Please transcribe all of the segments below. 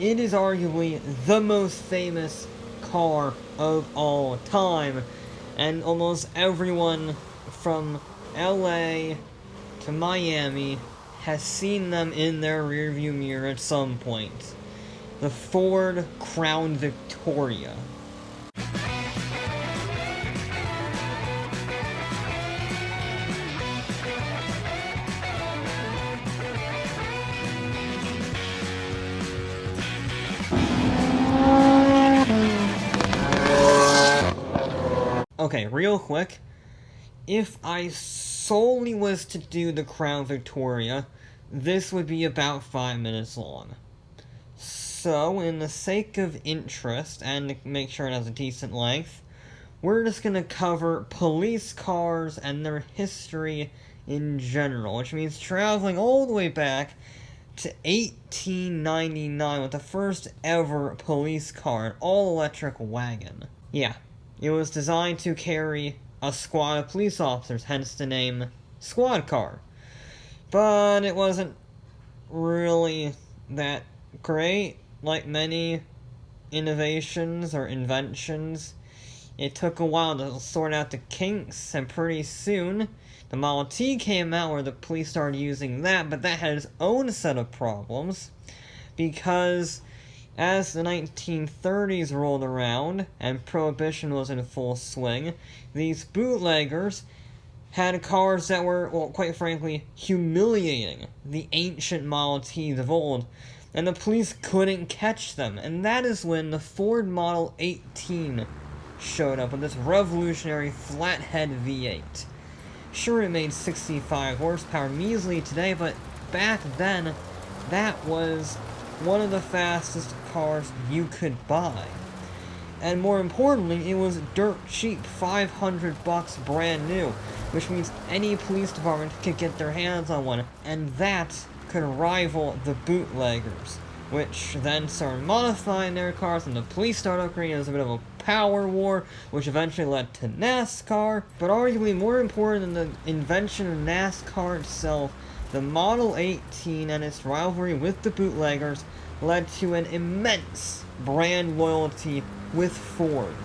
it is arguably the most famous car of all time, and almost everyone from LA to Miami has seen them in their rearview mirror at some point. The Ford Crown Victoria. Okay, real quick, if I solely was to do the Crown Victoria, this would be about 5 minutes long. So, in the sake of interest, and to make sure it has a decent length, we're just gonna cover police cars and their history in general, which means traveling all the way back to 1899 with the first ever police car, an all-electric wagon. Yeah. It was designed to carry a squad of police officers, hence the name Squad Car. But it wasn't really that great, like many innovations or inventions. It took a while to sort out the kinks, and pretty soon the Model T came out where the police started using that, but that had its own set of problems, because as the 1930s rolled around and Prohibition was in full swing, these bootleggers had cars that were, well, quite frankly, humiliating the ancient Model Ts of old, and the police couldn't catch them. And that is when the Ford Model 18 showed up with this revolutionary flathead V8. Sure, it made 65 horsepower measly today, but back then, that was one of the fastest cars you could buy. And more importantly, it was dirt cheap, $500 brand new, which means any police department could get their hands on one, and that could rival the bootleggers, which then started modifying their cars, and the police started upgrading. It was a bit of a power war, which eventually led to NASCAR. But arguably more important than the invention of NASCAR itself, the Model 18 and its rivalry with the bootleggers led to an immense brand loyalty with Ford.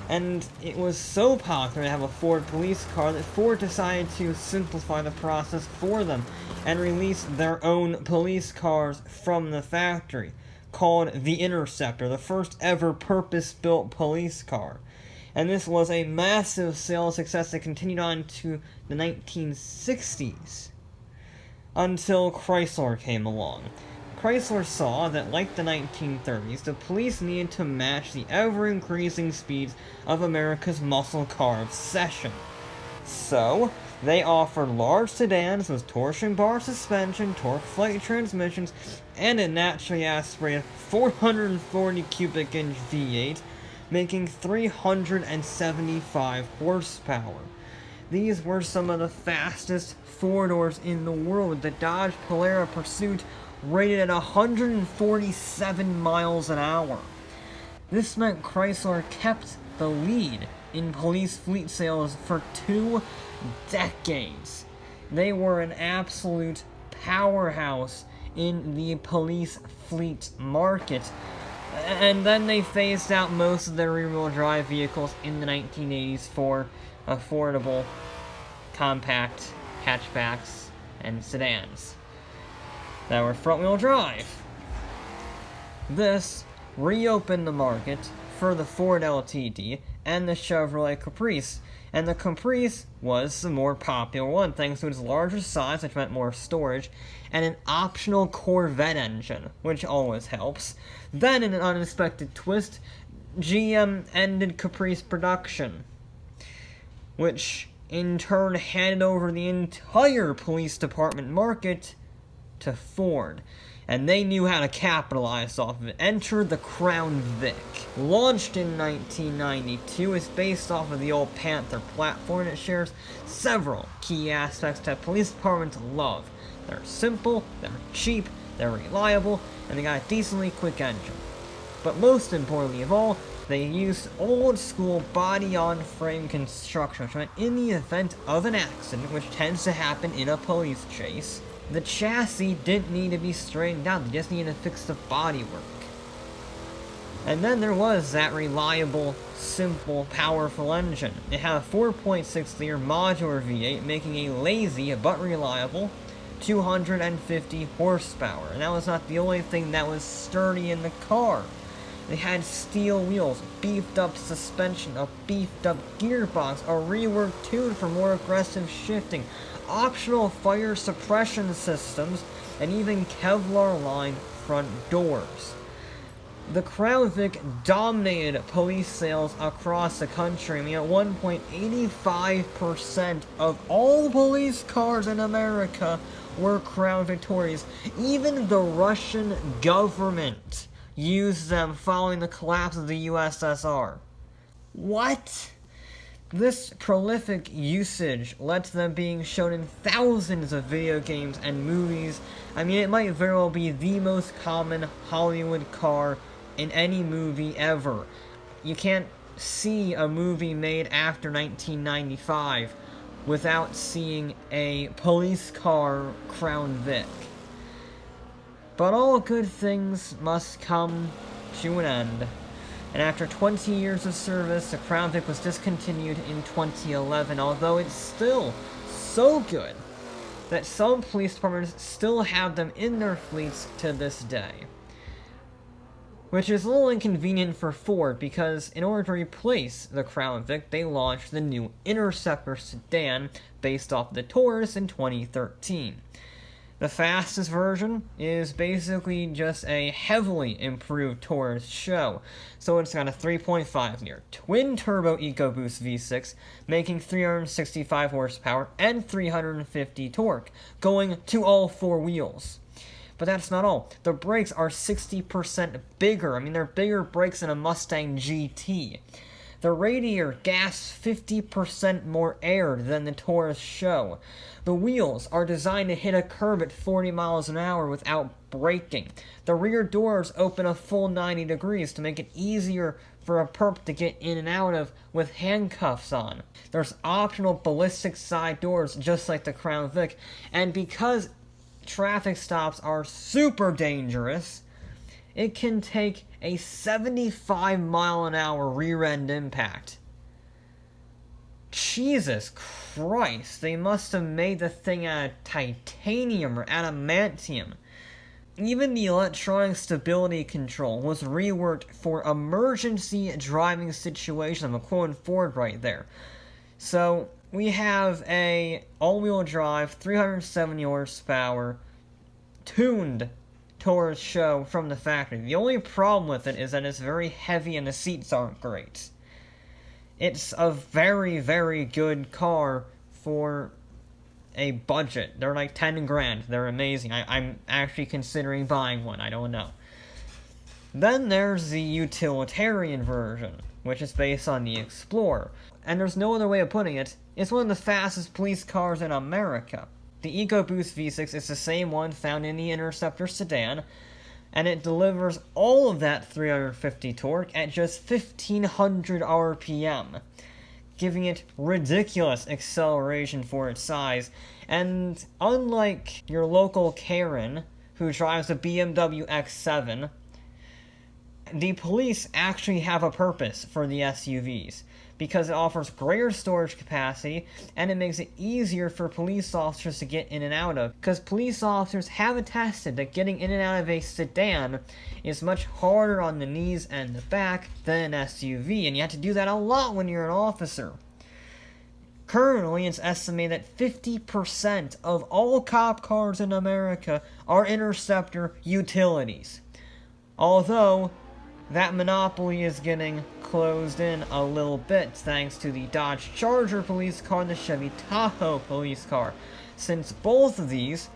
And it was so popular to have a Ford police car that Ford decided to simplify the process for them and release their own police cars from the factory, called the Interceptor, the first ever purpose-built police car. And this was a massive sales success that continued on to the 1960s. Until Chrysler came along. Chrysler saw that, like the 1930s, the police needed to match the ever-increasing speeds of America's muscle car obsession. So, they offered large sedans with torsion bar suspension, torque flight transmissions, and a naturally aspirated 440 cubic inch V8, making 375 horsepower. These were some of the fastest four-doors in the world, with the Dodge Polaris Pursuit rated at 147 miles an hour. This meant Chrysler kept the lead in police fleet sales for 2 decades. They were an absolute powerhouse in the police fleet market. And then they phased out most of their rear-wheel drive vehicles in the 1980s for affordable, compact hatchbacks and sedans that were front-wheel drive. This reopened the market for the Ford LTD and the Chevrolet Caprice, and the Caprice was the more popular one thanks to its larger size, which meant more storage, and an optional Corvette engine, which always helps. Then, in an unexpected twist, GM ended Caprice production, which in turn handed over the entire police department market to Ford, and they knew how to capitalize off of it. Enter the Crown Vic. Launched in 1992, it's based off of the old Panther platform, and it shares several key aspects that police departments love. They're simple, they're cheap, they're reliable, and they got a decently quick engine. But most importantly of all, they used old-school body-on-frame construction, which meant in the event of an accident, which tends to happen in a police chase, the chassis didn't need to be straightened out, they just needed to fix the bodywork. And then there was that reliable, simple, powerful engine. It had a 4.6-liter modular V8, making a lazy but reliable 250 horsepower. And that was not the only thing that was sturdy in the car. They had steel wheels, beefed up suspension, a beefed up gearbox, a reworked tune for more aggressive shifting, optional fire suppression systems, and even Kevlar-lined front doors. The Crown Vic dominated police sales across the country. I mean, at 1.85% of all police cars in America were Crown Victorias. Even the Russian government used them following the collapse of the USSR. What? This prolific usage led to them being shown in thousands of video games and movies. I mean, it might very well be the most common Hollywood car in any movie ever. You can't see a movie made after 1995 without seeing a police car Crown Vic. But all good things must come to an end. And after 20 years of service, the Crown Vic was discontinued in 2011, although it's still so good that some police departments still have them in their fleets to this day. Which is a little inconvenient for Ford, because in order to replace the Crown Vic, they launched the new Interceptor Sedan based off the Taurus in 2013. The fastest version is basically just a heavily improved Taurus show. So it's got a 3.5-liter twin-turbo EcoBoost V6, making 365 horsepower and 350 torque, going to all four wheels. But that's not all. The brakes are 60% bigger. I mean, they're bigger brakes than a Mustang GT. The radiator gasps 50% more air than the Taurus show. The wheels are designed to hit a curb at 40 miles an hour without braking. The rear doors open a full 90 degrees to make it easier for a perp to get in and out of with handcuffs on. There's optional ballistic side doors just like the Crown Vic, and because traffic stops are super dangerous, it can take a 75-mile-an-hour rear-end impact. Jesus Christ, they must have made the thing out of titanium or adamantium. Even the electronic stability control was reworked for emergency driving situations. I'm quoting Ford right there. So we have a all-wheel drive, 370 horsepower, tuned Taurus show from the factory. The only problem with it is that it's very heavy and the seats aren't great. It's a very, very good car for a budget. They're like 10 grand. They're amazing. I'm actually considering buying one. I don't know. Then there's the utilitarian version, which is based on the Explorer. And there's no other way of putting it. It's one of the fastest police cars in America. The EcoBoost V6 is the same one found in the Interceptor Sedan, and it delivers all of that 350 torque at just 1500 RPM, giving it ridiculous acceleration for its size. And unlike your local Karen, who drives a BMW X7, the police actually have a purpose for the SUVs, because it offers greater storage capacity, and it makes it easier for police officers to get in and out of. Because police officers have attested that getting in and out of a sedan is much harder on the knees and the back than an SUV, and you have to do that a lot when you're an officer. Currently, it's estimated that 50% of all cop cars in America are Interceptor utilities. Although that monopoly is getting closed in a little bit thanks to the Dodge Charger police car and the Chevy Tahoe police car, since both of these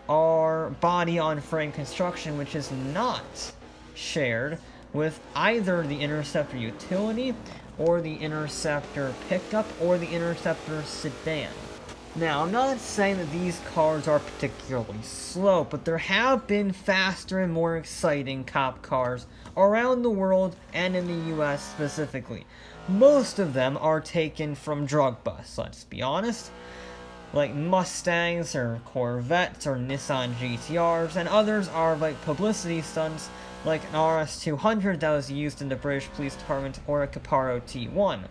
are body-on-frame construction, which is not shared with either the Interceptor utility or the Interceptor pickup or the Interceptor sedan. Now, I'm not saying that these cars are particularly slow, but there have been faster and more exciting cop cars around the world and in the US specifically. Most of them are taken from drug busts, let's be honest, like Mustangs or Corvettes or Nissan GTRs, and others are like publicity stunts like an RS-200 that was used in the British Police Department, or a Caparo T1.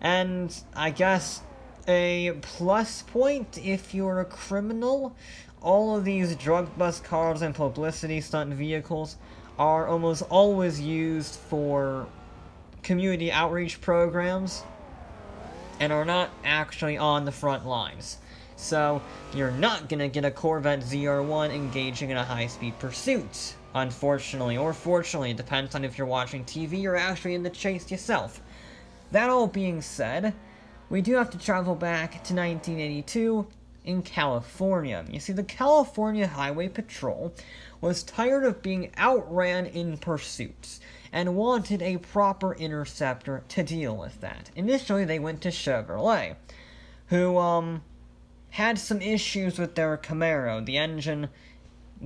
And I guess a plus point if you're a criminal, all of these drug bust cars and publicity stunt vehicles are almost always used for community outreach programs and are not actually on the front lines. So you're not gonna get a Corvette ZR1 engaging in a high-speed pursuit, unfortunately, or fortunately, it depends on if you're watching TV or actually in the chase yourself. That all being said, we do have to travel back to 1982 in California. You see, the California Highway Patrol was tired of being outran in pursuits and wanted a proper interceptor to deal with that. Initially, they went to Chevrolet, who had some issues with their Camaro. The engine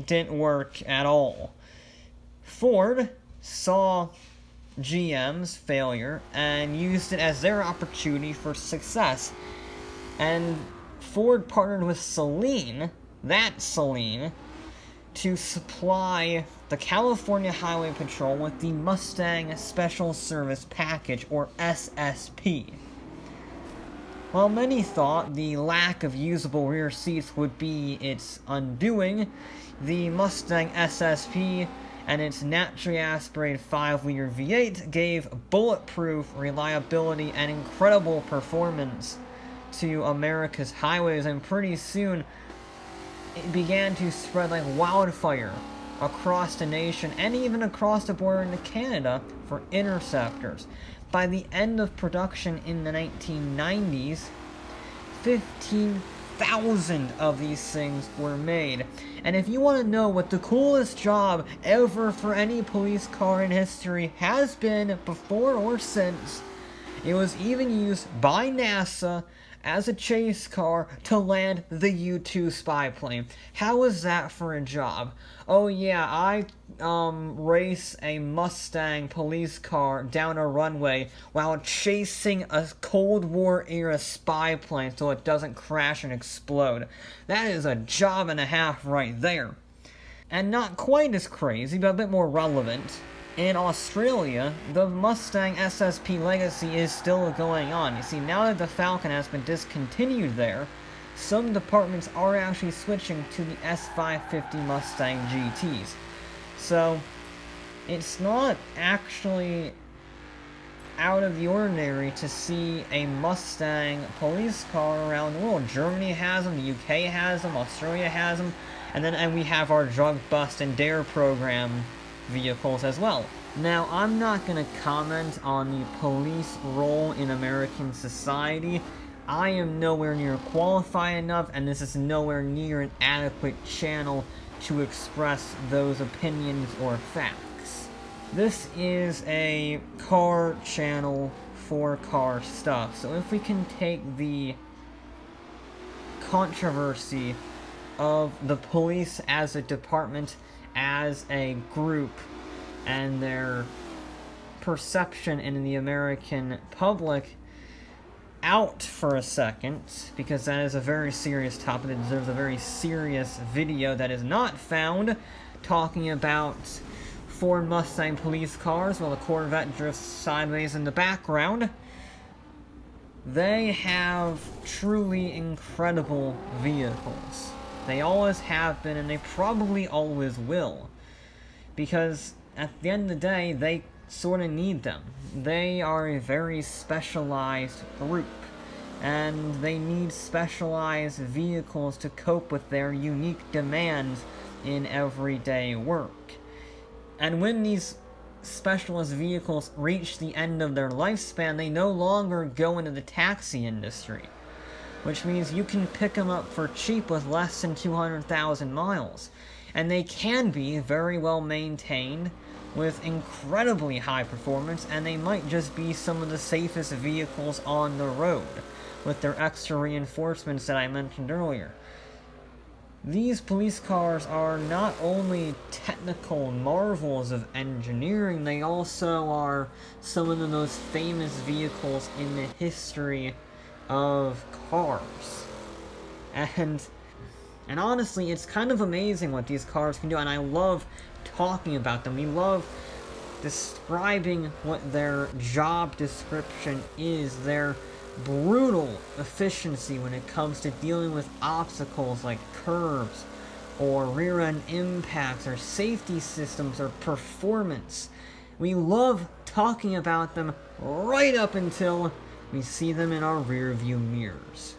didn't work at all. Ford saw GM's failure and used it as their opportunity for success. And Ford partnered with Saleen, to supply the California Highway Patrol with the Mustang Special Service Package, or SSP. While many thought the lack of usable rear seats would be its undoing, the Mustang SSP and its naturally aspirated 5-liter V8 gave bulletproof reliability and incredible performance to America's highways, and pretty soon it began to spread like wildfire across the nation and even across the border into Canada for interceptors. By the end of production in the 1990s, 15,000 of these things were made. And if you want to know what the coolest job ever for any police car in history has been before or since, it was even used by NASA as a chase car to land the U-2 spy plane. How was that for a job? Oh yeah, I race a Mustang police car down a runway while chasing a Cold War era spy plane so it doesn't crash and explode. That is a job and a half right there. And not quite as crazy, but a bit more relevant, in Australia, the Mustang SSP legacy is still going on. You see, now that the Falcon has been discontinued there, some departments are actually switching to the S550 Mustang GTs. So, it's not actually out of the ordinary to see a Mustang police car around the world. Germany has them, the UK has them, Australia has them, and we have our drug bust and dare program vehicles as well. Now, I'm not going to comment on the police role in American society. I am nowhere near qualified enough, and this is nowhere near an adequate channel to express those opinions or facts. This is a car channel for car stuff, so if we can take the controversy of the police as a department, as a group, and their perception in the American public out for a second, because that is a very serious topic that deserves a very serious video that is not found, talking about Ford Mustang police cars while the Corvette drifts sideways in the background. They have truly incredible vehicles. They always have been, and they probably always will. Because at the end of the day, they sort of need them. They are a very specialized group, and they need specialized vehicles to cope with their unique demands in everyday work. And when these specialist vehicles reach the end of their lifespan, they no longer go into the taxi industry, which means you can pick them up for cheap with less than 200,000 miles. And they can be very well maintained with incredibly high performance, and they might just be some of the safest vehicles on the road with their extra reinforcements that I mentioned earlier. These police cars are not only technical marvels of engineering, they also are some of the most famous vehicles in the history of cars. And honestly, it's kind of amazing what these cars can do, and I love talking about them. We love describing what their job description is, their brutal efficiency when it comes to dealing with obstacles like curbs, or rear-end impacts, or safety systems, or performance. We love talking about them right up until we see them in our rear view mirrors.